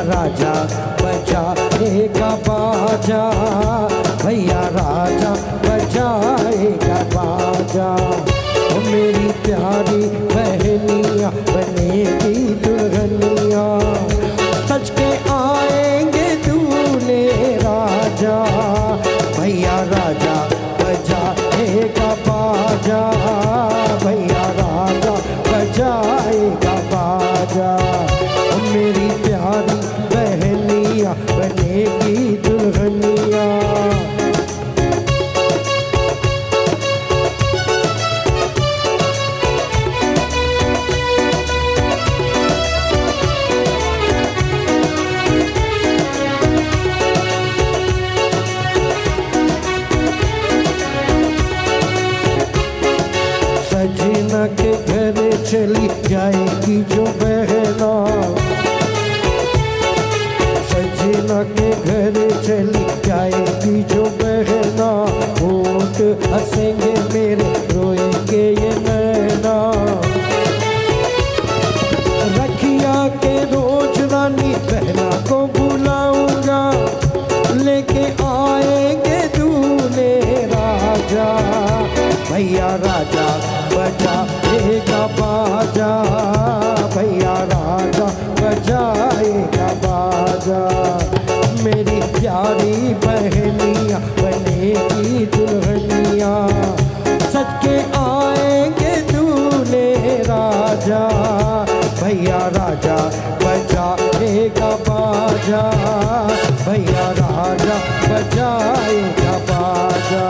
राजा बजाएगा बाजा, भैया राजा बजाएगा बाजा। ओ मेरी प्यारी बहनिया बनेगी दुल्हनिया, सज के आएंगे दूल्हे राजा। भैया राजा बजाएगा बाजा, भैया राजा बजाएगा बाजा। ओ मेरी प्यारी बहनिया बनेगी दुल्हनिया। सजना के घर चली जाएगी जो बहना, सजना के घर चली जाएगी जो बहना। होठ हंसेंगे मेरे रोएंगे ये नैना, रखिया के रोज रानी बहना को बुलाऊंगा, लेके आएंगे दूल्हे राजा। भैया राजा बजाएगा बाजा, भैया राजा बजाएगा बाजा। मेरी प्यारी बहनिया बनेगी दुल्हनिया, सज के आएंगे दूल्हे राजा। भैया राजा बजाएगा बाजा, भैया राजा बजाएगा बाजा।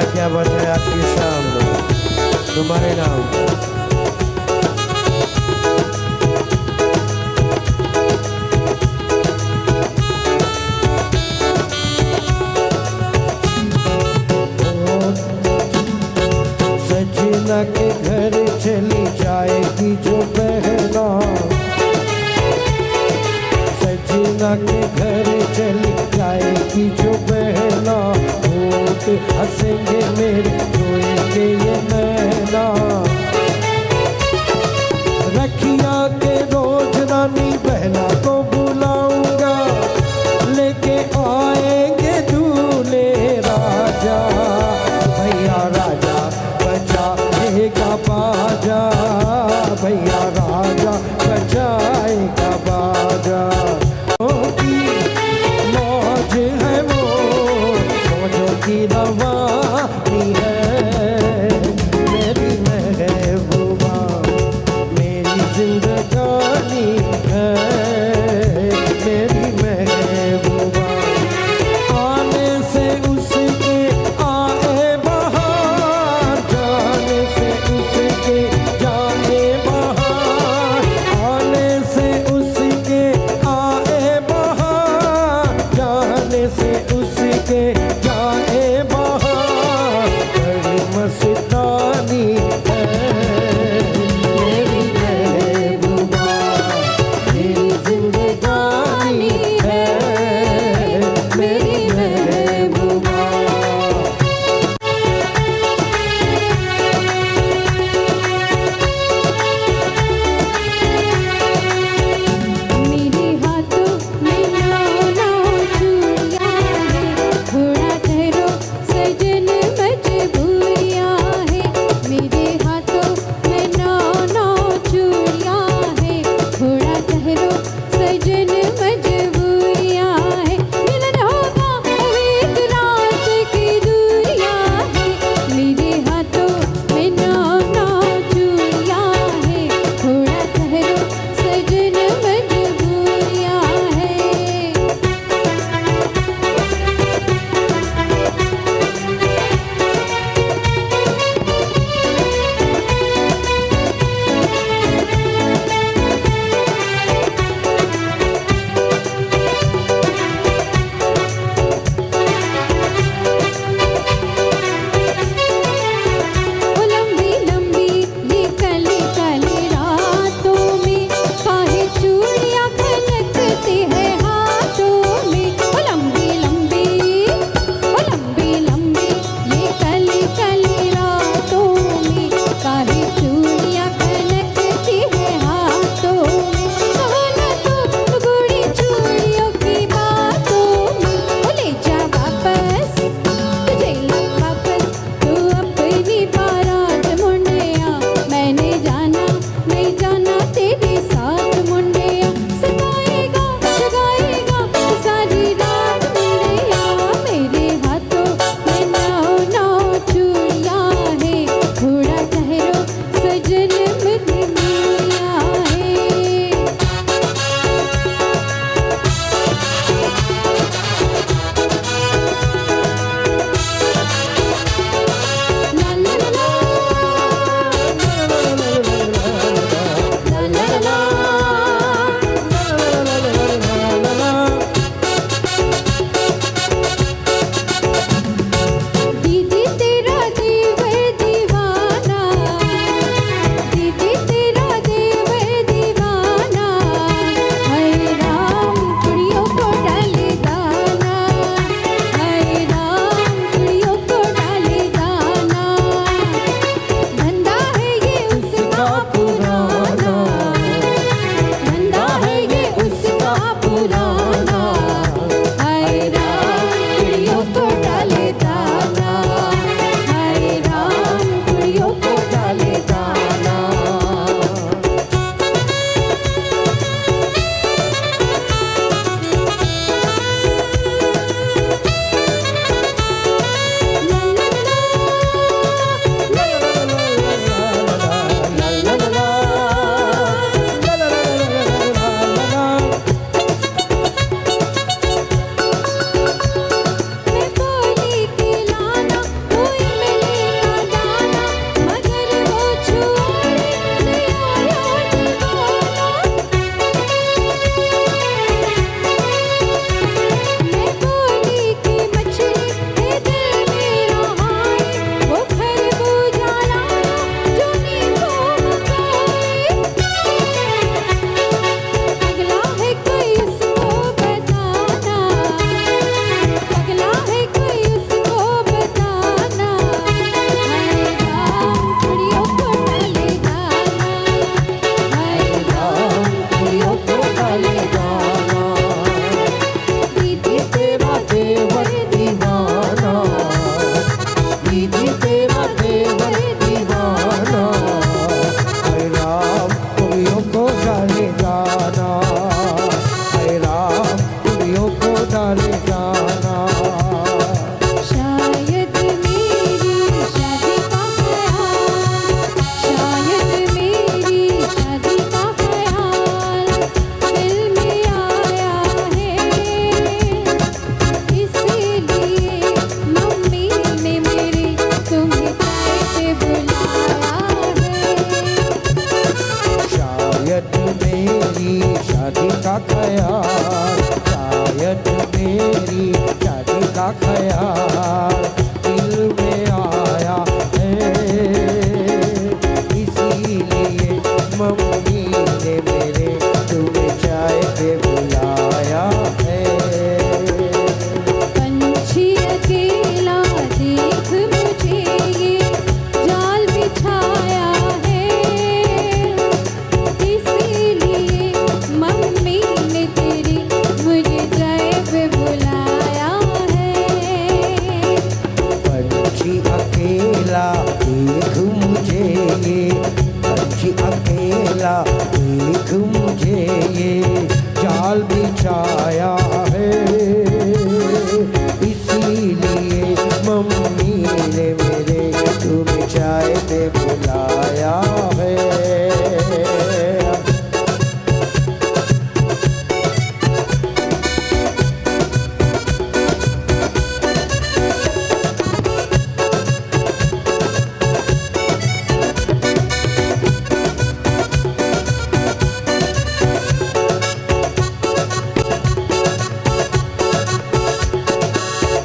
क्या बात है आपकी शाम तुम्हारे नाम। सजना के घर चली जाएगी जो बहन, के घर चली जाएगी जो बहना, होठ हंसेंगे मेरे रोएंगे ये नैना। रखिया के रोज रानी बहना को बुलाऊंगा, लेके आएंगे दूल्हे राजा। भैया राजा बजाएगा बाजा, भैया राजा बजाएगा बाजा। की मौज है वो, मौजों की रवानी है मेरी महबूबा, मेरी जिंदगानी है मेरी महबूबा। आने से उसके आए बहार, जाने से उसके जाए बहार। आने से उसके आए बहार, जाने से उसके जाए बहार। बड़ी मस्तानी है मेरी महबूबा, मेरी जिंदगानी है मेरी महबूबा। मेरे हाथों में नौ नौ चूड़ियां हैं, थोड़ा ठहरो सजन मजबूरियां हैं। मेरे हाथों में नौ नौ चूड़ियां हैं, थोड़ा ठहरो सजन मजबूरियां हैं। मिलन होगा अब एक रात की दूरियां हैं। मेरे हाथों में नौ नौ चूड़ियां हैं, थोड़ा ठहरो सजन मजबूरियां हैं। ओ लंबी लंबी ये कली कली रातों में, काहे चूड़ियां खनकती है हाथों में। ओ लंबी लंबी ये कली कली रातों में, काहे चूड़ियां खनकती है हाथों में। कहो न तो गुड़ी चूड़ियों की बातों में, ओ ले जा वापस तुझे लग वापस तू अपनी बारात मुंडिया। मैंने जाना नहीं जाना तेरे साथ मुंडिया, सताएगा जगाएगा सारी रात मुंडिया। मेरे हाथों में नौ नौ चूड़ियां हैं, थोड़ा ठहरो सजन मजबूरियां हैं। ला ला ला ला, ला ला ला ला। दीदी तेरा दीवर दीवाना, दीदी का ख्याल, शायद मेरी शादी का ख्याल दिल में आया है, इसीलिए मम्मी ने मेरे तुम्हें चाय पे बुलाया है। पंछी अकेला देख मुझे ये जाल बिछाया है, इसीलिए मम्मी ने तेरी मुझे चाय पे बुलाया है। पंछी अकेला देख मुझे ये, पंछी अकेला देख मुझे ये जाल बिछाया है, इसीलिए मम्मी ने मेरे तुम्हें चाय पे बुलाया है।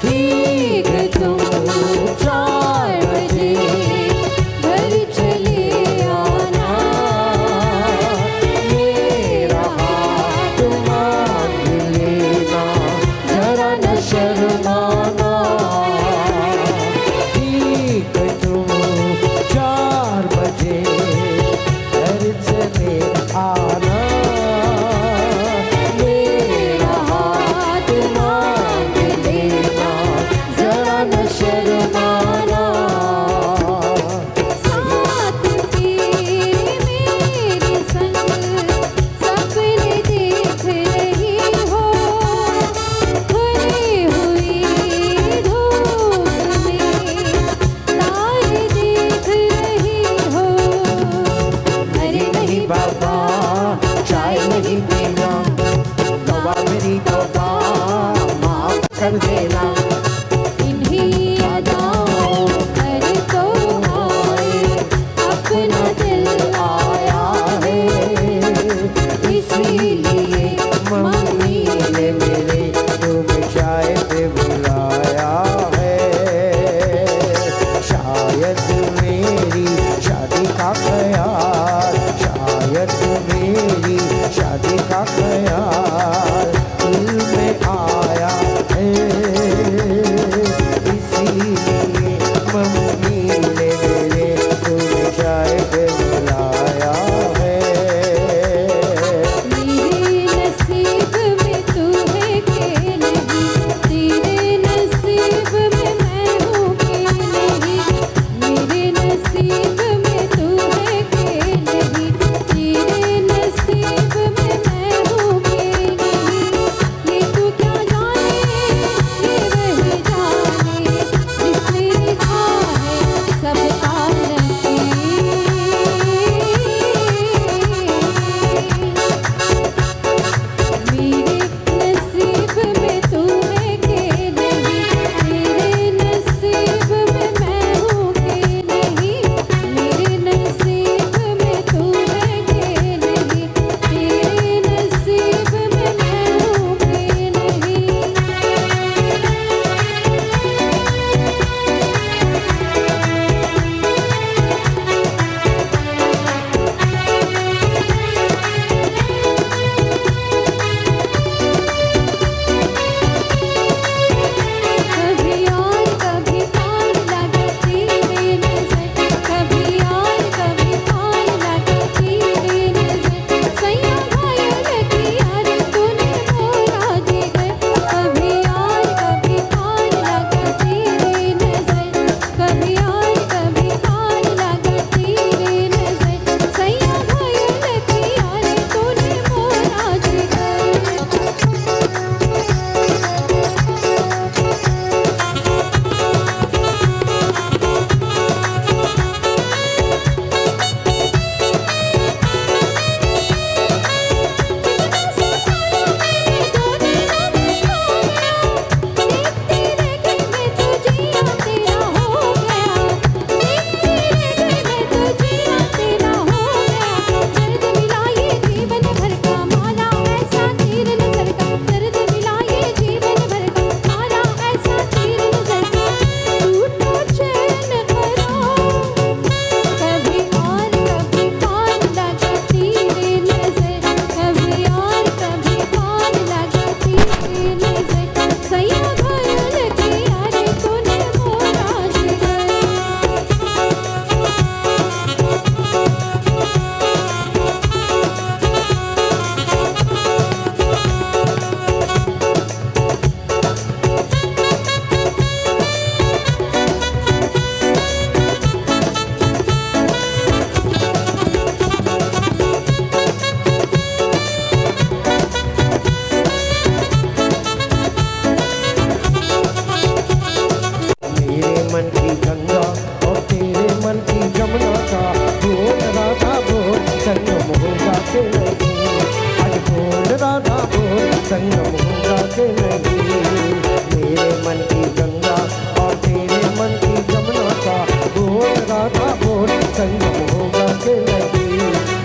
ठीक तुम 4 बजे घर चले आना, मेरा हाथ मांग लेना, जरा न शर्माना। ठीक तुम 4 बजे घर चले आना, मेरा हाथ मांग लेना, जरा न शर्माना। साथ के मेरे संग सपने देख रही हो, खुली हुई धूप में तारे देख रही हो। अरे नहीं बाबा चाय नहीं पीना, बाबा मेरी तौबा माफ कर देना। इन्हीं अदाओं पर तो आए अपना दिल आया है, इसीलिए मम्मी ने मेरे तुम्हें चाय पे बुलाया है। शायद मेरी शादी का ख्याल, शायद मेरी शादी का ख्याल दिल में आया है, इसीलिए मम्मी ने मेरे तुम्हें चाय पे बुलाया है। मेरे नसीब में तू है कि नहीं, तेरे नसीब में मैं हूँ कि नहीं, मेरे नसीब में तू है कि नहीं, तेरे नसीब में मैं हूँ कि नहीं।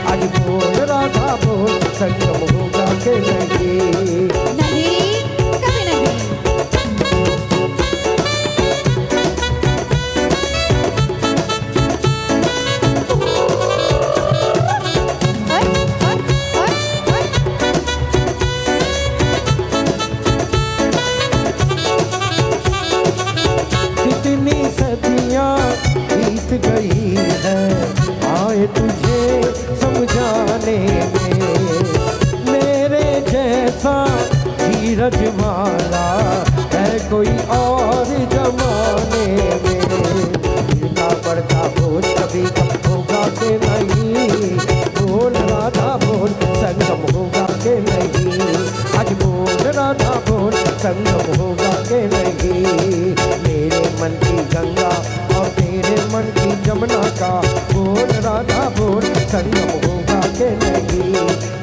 आज बोल राधा बोल, संगम होगा के नहीं? नहीं, कभी नहीं। कितनी सदियां बीत गई है, आए तुझे समझाने में, मेरे जैसा धीरज वाला है कोई और जमाने में। इनका बढ़ता बोझ कभी कम होगा के नहीं? बोल राधा बोल, संगम होगा के नहीं? आज बोल राधा बोल, संगम होगा के नहीं? मेरे मन की गंगा और तेरे मन की जमुना का, बोल राधा बोल, संगम होगा के नहीं?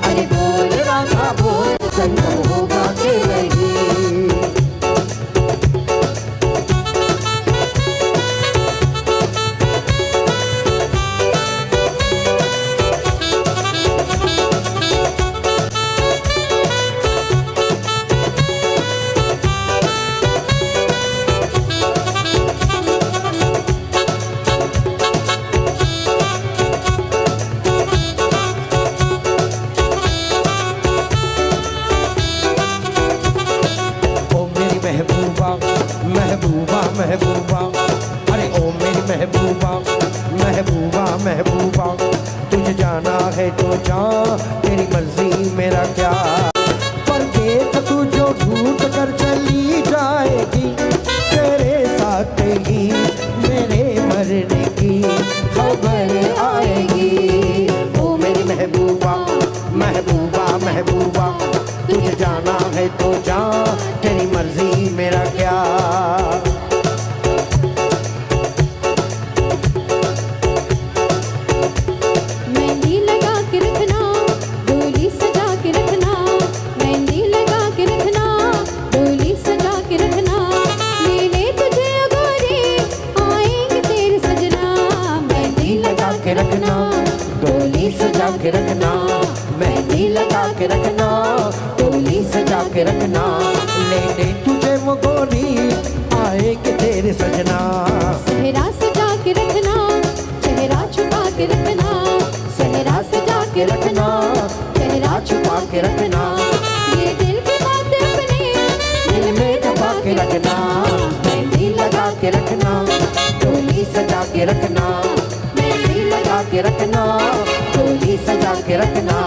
अरे बोल राधा बोल, संगम होगा के नहीं? महबूबा महबूबा, अरे ओ मेरी महबूबा महबूबा महबूबा, तुझे जाना है तो जा, तेरी मर्जी मेरा क्या। पर देख तू जो ढूंढ कर चली जाएगी, तेरे साथ ही मेरे मरने की खबर आएगी। ओ मेरी महबूबा महबूबा महबूबा, तुझे जाना है तो जा, तेरी मर्जी मेरा क्या। मेहंदी लगा के रखना, डोली सजा के रखना, मेहंदी लगा के रखना, डोली सजा के रखना, मिले तुझे गोरी आएंगे तेरे सजना। मेहंदी लगा के रखना, डोली सजा के रखना, मेहंदी लगा के रखना, डोली सजा के रखना, लेने तुझे वो गोरी आएंगे तेरे सजना। सेहरा सजा के रखना, चेहरा छुपा के रखना, सेहरा सजा के रखना, चेहरा छुपा के रखना, ये दिल की बातें अपने दिल में दबा के रखना। मेहंदी लगा के रखना, डोली सजा के रखना, मेहंदी लगा के रखना, डोली सजा के रखना।